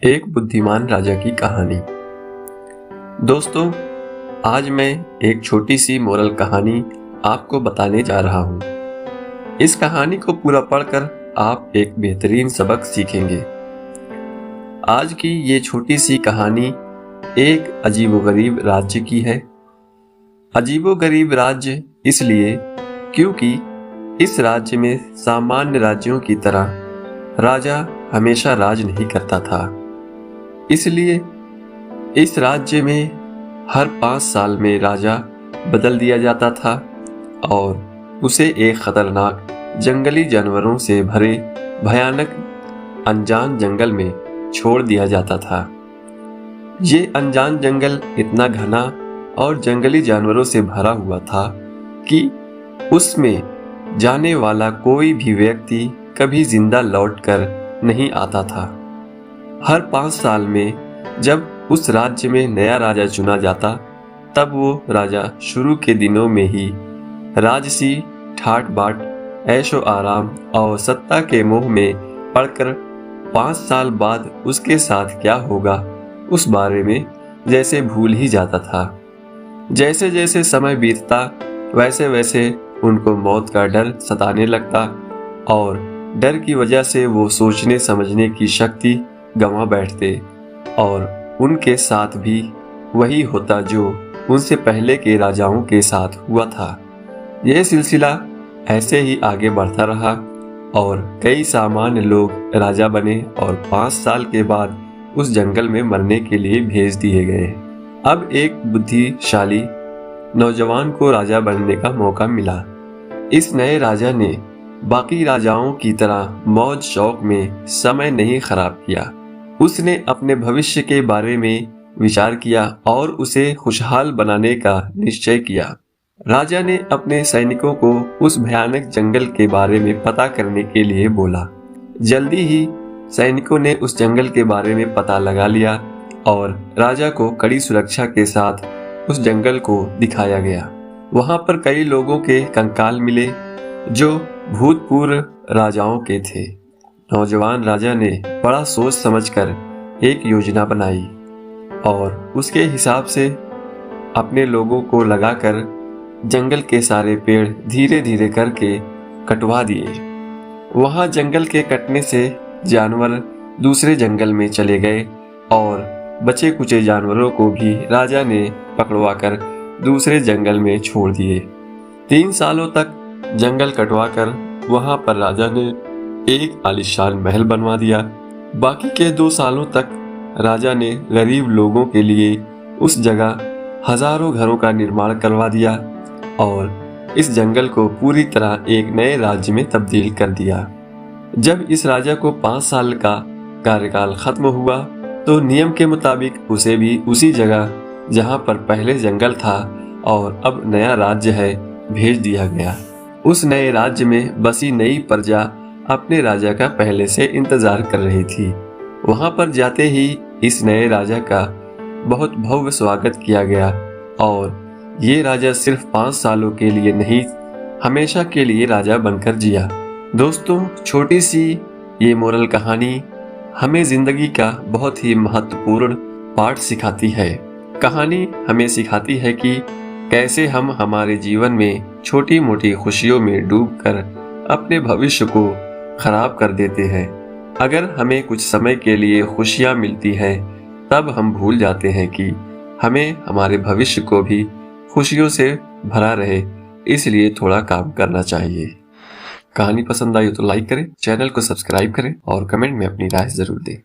एक बुद्धिमान राजा की कहानी। दोस्तों, आज मैं एक छोटी सी मोरल कहानी आपको बताने जा रहा हूँ। इस कहानी को पूरा पढ़कर आप एक बेहतरीन सबक सीखेंगे। आज की ये छोटी सी कहानी एक अजीबोगरीब राज्य की है। अजीबोगरीब राज्य इसलिए क्योंकि इस राज्य में सामान्य राज्यों की तरह राजा हमेशा राज नहीं करता था। इसलिए इस राज्य में हर 5 साल में राजा बदल दिया जाता था और उसे एक खतरनाक जंगली जानवरों से भरे भयानक अनजान जंगल में छोड़ दिया जाता था। ये अनजान जंगल इतना घना और जंगली जानवरों से भरा हुआ था कि उसमें जाने वाला कोई भी व्यक्ति कभी जिंदा लौटकर नहीं आता था। हर 5 साल में जब उस राज्य में नया राजा चुना जाता, तब वो राजा शुरू के दिनों में ही राजसी ठाट बाट, ऐशो आराम और सत्ता के मोह में पड़कर 5 साल बाद उसके साथ क्या होगा उस बारे में जैसे भूल ही जाता था। जैसे जैसे समय बीतता वैसे वैसे उनको मौत का डर सताने लगता और डर की वजह से वो सोचने समझने की शक्ति गंवा बैठते और उनके साथ भी वही होता जो उनसे पहले के राजाओं के साथ हुआ था। यह सिलसिला ऐसे ही आगे बढ़ता रहा और कई सामान्य लोग राजा बने और 5 साल के बाद उस जंगल में मरने के लिए भेज दिए गए। अब एक बुद्धिशाली नौजवान को राजा बनने का मौका मिला। इस नए राजा ने बाकी राजाओं की तरह मौज शौक में समय नहीं खराब किया। उसने अपने भविष्य के बारे में विचार किया और उसे खुशहाल बनाने का निश्चय किया। राजा ने अपने सैनिकों को उस भयानक जंगल के बारे में पता करने के लिए बोला। जल्दी ही सैनिकों ने उस जंगल के बारे में पता लगा लिया और राजा को कड़ी सुरक्षा के साथ उस जंगल को दिखाया गया। वहां पर कई लोगों के कंकाल मिले जो भूतपूर्व राजाओं के थे। नौजवान राजा ने बड़ा सोच समझकर एक योजना बनाई और उसके हिसाब से अपने लोगों को लगाकर जंगल के सारे पेड़ धीरे धीरे करके कटवा दिए। वहां जंगल के कटने से जानवर दूसरे जंगल में चले गए और बचे कुचे जानवरों को भी राजा ने पकड़वाकर दूसरे जंगल में छोड़ दिए। 3 सालों तक जंगल कटवाकर वहां पर राजा ने एक आलीशान महल बनवा दिया। बाकी के 2 सालों तक राजा ने गरीब लोगों के लिए उस जगह हजारों घरों का निर्माण करवा दिया और इस जंगल को पूरी तरह एक नए राज्य में तब्दील कर दिया। जब इस राजा को 5 साल का कार्यकाल खत्म हुआ तो नियम के मुताबिक उसे भी उसी जगह जहां पर पहले जंगल था और अब नया राज्य है भेज दिया गया। उस नए राज्य में बसी नई प्रजा अपने राजा का पहले से इंतजार कर रही थी। वहां पर जाते ही इस नए राजा का बहुत भव्य स्वागत किया गया और ये राजा सिर्फ 5 सालों के लिए नहीं, हमेशा के लिए राजा बनकर जिया। दोस्तों, छोटी सी ये मोरल कहानी हमें जिंदगी का बहुत ही महत्वपूर्ण पाठ सिखाती है। कहानी हमें सिखाती है कि कैसे हम हमारे जीवन में छोटी मोटी खुशियों में डूबकर अपने भविष्य को खराब कर देते हैं। अगर हमें कुछ समय के लिए खुशियां मिलती हैं, तब हम भूल जाते हैं कि हमें हमारे भविष्य को भी खुशियों से भरा रहे, इसलिए थोड़ा काम करना चाहिए। कहानी पसंद आई तो लाइक करें, चैनल को सब्सक्राइब करें और कमेंट में अपनी राय जरूर दें।